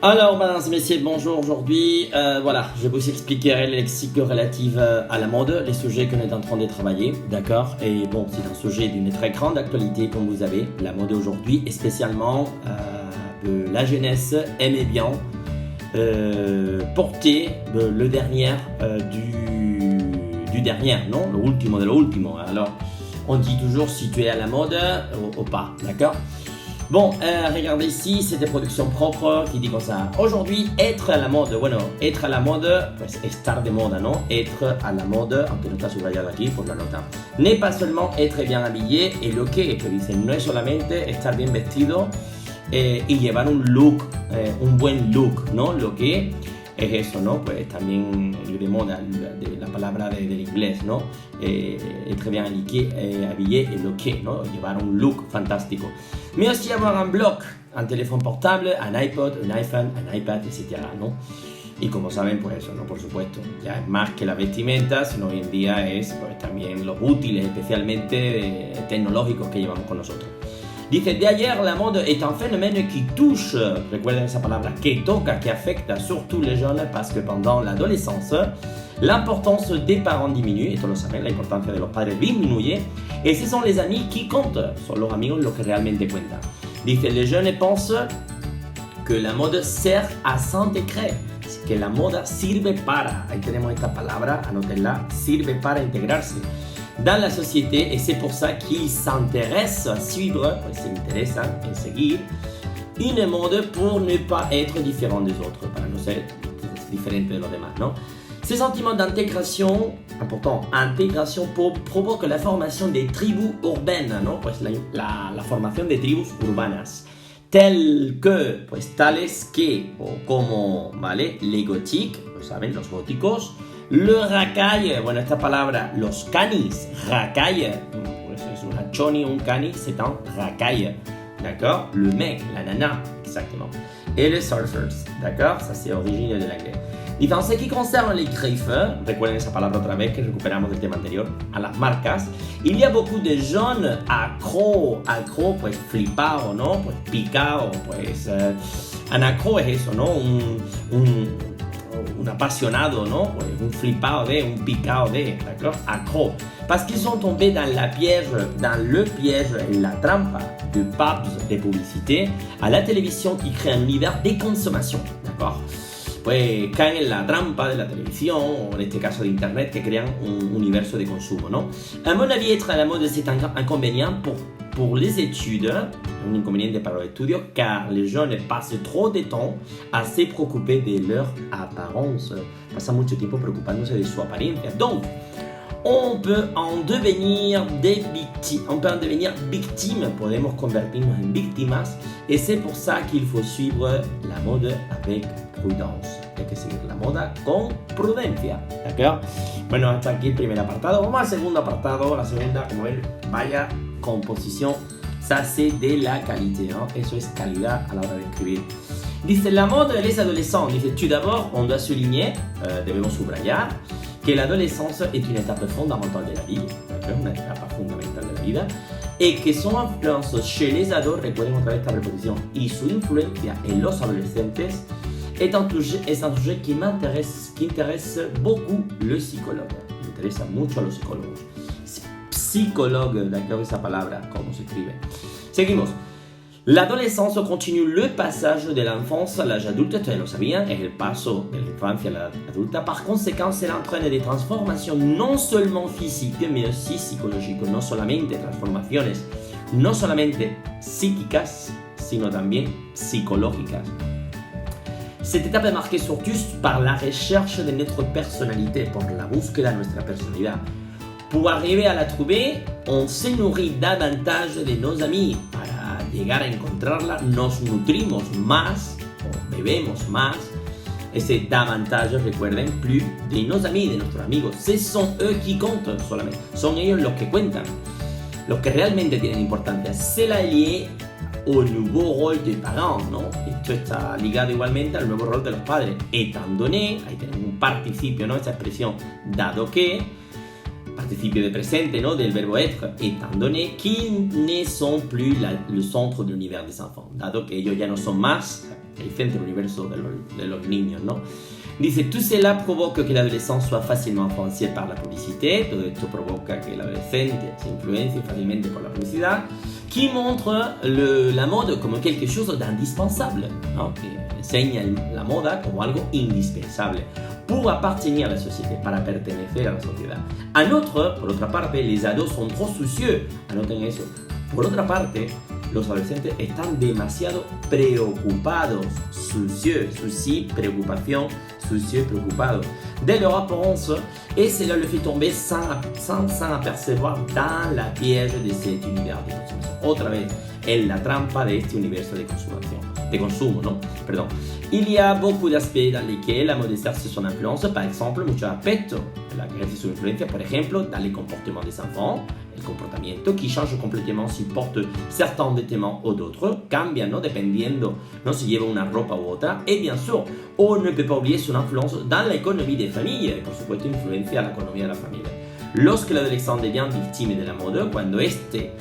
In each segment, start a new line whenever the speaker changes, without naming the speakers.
Alors, mesdames et messieurs, bonjour. Aujourd'hui, voilà, je vous expliquerai les lexiques relatifs à la mode, les sujets qu'on est en train de travailler, d'accord? Et bon, c'est un sujet d'une très grande actualité, comme vous savez, la mode aujourd'hui, et spécialement de la jeunesse aimait bien porter le dernier du dernier, non? Le ultimo de lo ultimo. Alors, on dit toujours si tu es à la mode ou pas, d'accord? Bon, regardez ici, c'est des productions propres qui dit comme ça. Aujourd'hui, être à la mode, bueno, être à la mode, pues estar de moda, ¿no? Être à la mode, aunque no está subrayado aquí, pues la nota. N'est pas seulement être bien habillé, et lo que dicen, no es solamente estar bien vestido y llevar un look, un buen look, ¿no? Lo que es eso, ¿no? Pues también de moda, de la palabra del inglés, ¿no? Être bien habillé et lo que, ¿no? Llevar un look fantástico. Mais aussi avoir un blog, un téléphone portable, un iPod, un iPhone, un iPad, etc., ¿no? Y como saben, pues eso, ¿no? Por supuesto, ya es más que la vestimenta, sino hoy en día es pues también los útiles, especialmente tecnológicos que llevamos con nosotros. Dice, de ayer la mode est un phénomène qui touche, recuerden esa palabra, que toca, que afecta surtout les jeunes, parce que pendant l'adolescence, l'importance des parents diminue, y todos lo saben, la importancia de los padres disminuye, et ce sont les amis qui comptent, son los amigos los que realmente cuentan. Dice, les jeunes pensent que la mode sert à s'intégrer, que la moda sirve para, ahí tenemos esta palabra, anótenla, sirve para integrarse dans la société, et c'est pour ça qu'ils s'intéressent à suivre, pues se interesan en seguir, une mode pour ne pas être différent des autres, para no ser diferente de los demás, ¿no? Ce sentiment d'intégration, important, intégration provoque la formation des tribus urbaines, ¿no? Pues la formación de tribus urbanas, tales que, o como, ¿vale? Les gothiques, lo saben, los góticos, le racaille, bueno, esta palabra, los canis, racaille, pues es una choni, un cani, c'est un racaille, d'accord? Le mec, la nana, exactement. Et les surfers, d'accord? Ça c'est origine de l'anglais. Y en ce qui concerne les griffes, recuerden esa palabra otra vez que recuperamos del tema anterior, a las marcas, il y a beaucoup de jeunes accro, pues flipado, ¿no? Pues picado, pues un accro es eso, ¿no? Un apasionado, ¿no? Pues un flipado de, un picado de, d'accord? Accro. Parce qu'ils sont tombés dans le piège, la trampa de pubs de publicité à la télévision qui crée un univers de consommation, d'accord? Pues caen en la trampa de la televisión, o en este caso de internet, que crean un universo de consumo, ¿no? À mon avis, être à la mode, c'est un inconvénient pour les études, un inconvénient para los estudios, car les jeunes passent trop de temps à se préoccuper de leur apparence, pasan mucho tiempo preocupándose de su apariencia. Donc, on peut en devenir victimes, podemos convertirnos en víctimas, et c'est pour ça qu'il faut suivre la mode avec prudence. Hay que seguir la moda con prudencia, ¿d'accord? Bueno, hasta aquí el primer apartado. Vamos al segundo apartado. La segunda, como ven, vaya composición. Ça, c'est de la qualité, ¿no? Eso es calidad a la hora de escribir. Dice, la mode les adolescents. Dice, tout d'abord, on doit souligner, debemos subrayar, que l'adolescence est une étape fondamentale de la vie, d'accord? Una etapa fundamental de la vida, y que son influencias chez les ados, recuerden otra vez esta preposición, y su influencia en los adolescentes es un sujet qui intéresse beaucoup le psychologue. Me interesa mucho a los psicólogos. Psicologue, d'accord, esa palabra, cómo se escribe. Seguimos. L'adolescence continue le passage de l'enfance à l'âge adulte, ustedes lo sabían, es el paso de la infancia a la adulta. Par conséquent, elle entraîne des transformations non seulement physiques, mais aussi psychologiques. No solamente transformaciones, no solamente psíquicas, sino también psicológicas. Cette étape est marquée surtout par la recherche de notre personnalité, por la búsqueda de nuestra personalidad. Pour arriver à la trouver, on se nourrit davantage de nos amis. Para llegar a encontrarla, nos nutrimos más, o bebemos más. Ese davantage, recuerden, plus de nos amis, de nuestros amigos. Ce sont eux qui comptent solamente. Son ellos los que cuentan, los que realmente tienen importancia. Cela est lié au nouveau rôle des parents, ¿no? Esto está ligado igualmente al nuevo rol de los padres. Étant donné, ahí tenemos un participio, ¿no? Esta expresión, dado que, participio de presente, ¿no? Del verbo être, étant donné qu'ils ne sont plus le centre de l'univers des enfants. Dado que ellos ya no son más el universo de los niños, ¿no? Dice, tout cela provoque que l'adolescent soit facilement influencié par la publicité, todo esto provoca que el adolescente se influencie fácilmente por la publicidad, qui montre la mode como quelque chose d'indispensable, ¿no? Que enseña la moda como algo indispensable pour appartenir a la société, para pertenecer a la sociedad. Por otra parte, les ados sont trop soucieux, anoten eso. Por otra parte, los adolescentes están demasiado preocupados, souci, préoccupation, soucieux, preocupado, de leur apparence, et cela le fait tomber sans apercevoir dans la piège de cet univers de consommation. Otra vez, en la trampa de este universo de consumo, ¿no? Perdón. Il y a beaucoup d'aspects dans lesquels la mode exerce son influence, par exemple, muchos aspectos en la que ejerce su influencia, por ejemplo, dans les comportements des enfants, el comportamiento, qui change completamente si porte certains vêtements o d'autres, cambian, ¿no? Dependiendo, ¿no? Si lleva una ropa u otra, y bien sûr, on ne peut pas oublier son influence dans l'économie des familles, y por supuesto influencia la economía de la familia. Lorsque l'adolescent devient victime de la mode, cuando este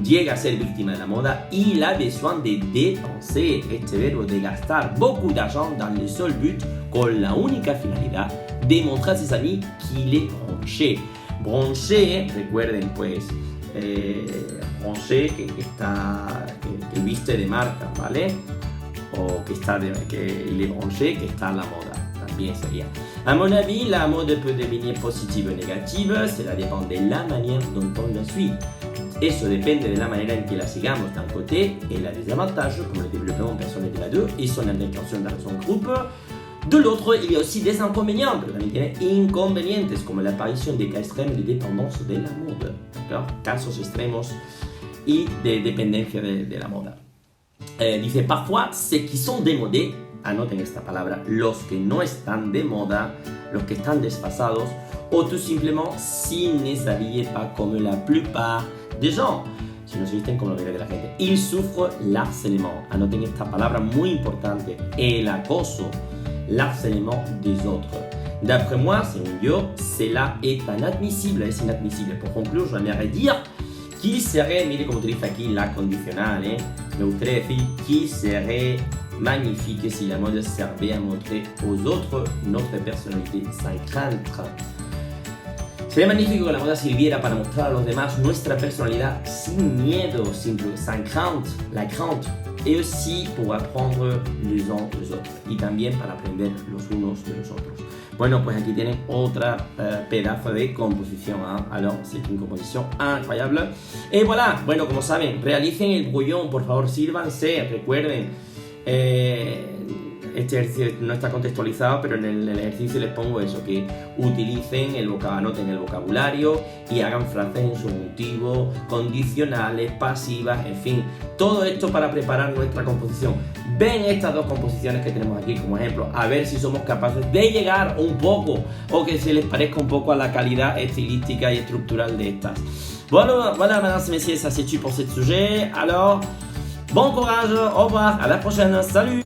llega a ser víctima de la moda, il a besoin de dépenser, este verbo de gastar beaucoup d'argent dans le seul but, con la única finalidad de mostrar a sus amis qu'il est branché. Branché, recuerden pues, branché que viste de marca, ¿vale? O que il est branché, que está en la moda, también sería. À mon avis, la mode peut devenir positive ou négative, cela dépend de la manière dont on la suit. Eso depende de la manera en que la sigamos d'un côté et la désavantage, comme le développement personnel de la deux et son intégration dans son groupe. De l'autre, il y a aussi des inconvénients, pero también tiene inconvenientes, como la aparición de cas extremos de dependencia de la moda, ¿d'accord? Casos extremos y de dependencia de la moda. Dice, parfois, ceux qui sont démodés, anoten esta palabra, los que no están de moda, los que están desfasados, o tout simplement, s'ils ne s'habillent pas comme la plupart des gens, si no se visten como la mayoría de la gente. Ils souffrent l'harcèlement. Anoten esta palabra muy importante, el acoso, l'harcèlement des autres. D'après moi, según yo, cela est inadmisible, es inadmisible. Pour conclure, j'aimerais dire qu'il serait, mire como utiliza aquí la condicional, me gustaría decir qu'il serait magnifique si la mode servait à montrer aux autres notre personnalité sans crainte. Sería magnífico que la moda sirviera para mostrar a los demás nuestra personalidad sin miedo, sans crainte, la crainte, et aussi pour apprendre les uns des autres, y también para aprender los unos de los otros. Bueno, pues aquí tienen otra pedazo de composición, ¿eh? Alors, c'est une composition incroyable. Et voilà, bueno, como saben, realicen el brouillon, por favor, sírvanse, recuerden. Este ejercicio no está contextualizado, pero en el ejercicio les pongo eso, que utilicen anoten el vocabulario y hagan frases en subjuntivo, condicionales, pasivas, en fin, todo esto para preparar nuestra composición. Ven estas dos composiciones que tenemos aquí como ejemplo, a ver si somos capaces de llegar un poco, o que se les parezca un poco a la calidad estilística y estructural de estas. Voilà, mesdames et messieurs, ça c'est tout pour ce sujet. Alors, bon courage, au revoir, à la prochaine, salut!